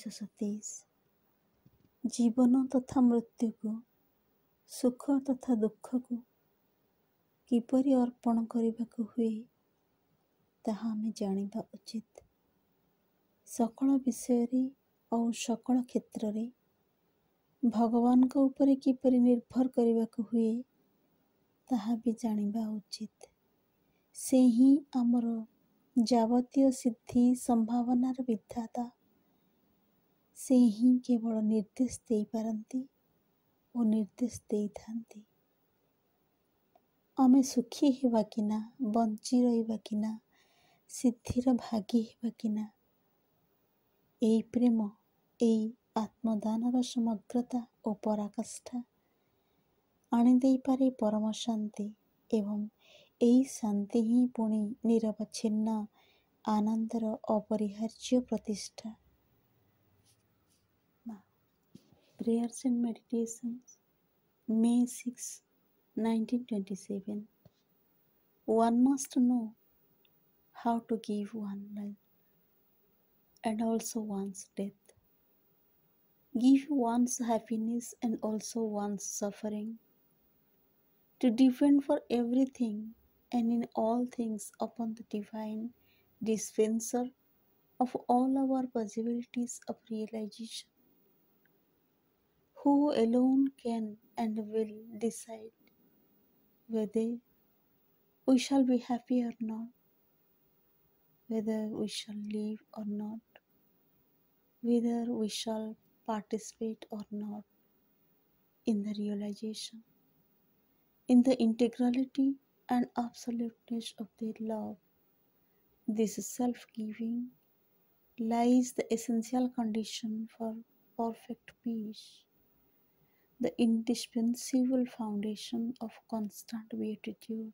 1927 ଜୀବନ ତଥା ମୃତ୍ୟୁକୁ, ସୁଖ ତଥା ଦୁଃଖକୁ କିପରି ଅର୍ପଣ କରିବାକୁ ହୁଏ ତାହା ଆମେ ଜାଣିବା ଉଚିତ। ସକଳ ବିଷୟରେ ଓ ସକଳ କ୍ଷେତ୍ରରେ ଭଗବାନଙ୍କ ଉପରେ କିପରି ନିର୍ଭର କରିବାକୁ ହୁଏ ତାହା ବି ଜାଣିବା ଉଚିତ। ସେ ହିଁ ଆମର ଯାବତୀୟ ସିଦ୍ଧି ସମ୍ଭାବନାର ବିଧାତା। ସେ ହିଁ କେବଳ ନିର୍ଦ୍ଦେଶ ଦେଇପାରନ୍ତି ଓ ନିର୍ଦ୍ଦେଶ ଦେଇଥାନ୍ତି। ଆମେ ସୁଖୀ ହେବା କି ନା, ବଞ୍ଚି ରହିବା କି ନା, ସିଦ୍ଧିର ଭାଗୀ ହେବା କି ନା, ଏହି ପ୍ରେମ, ଏହି ଆତ୍ମଦାନର ସମଗ୍ରତା ଓ ପରାକାଷ୍ଠା ଆଣିଦେଇପାରେ ପରମ ଶାନ୍ତି ଏବଂ ଏହି ଶାନ୍ତି ହିଁ ପୁଣି ନିରବଚ୍ଛିନ୍ନ ଆନନ୍ଦର ଅପରିହାର୍ଯ୍ୟ ପ୍ରତିଷ୍ଠା। Prayers and Meditations, May 6, 1927. One must know how to give one's life and also one's death. Give one's happiness and also one's suffering. To depend for everything and in all things upon the divine dispenser of all our possibilities of realization, who alone can and will decide whether we shall be happy or not, whether we shall live or not, whether we shall participate or not in the realization, in the integrality and absoluteness of their love. This self-giving lies the essential condition for perfect peace, the indispensable foundation of constant beatitude.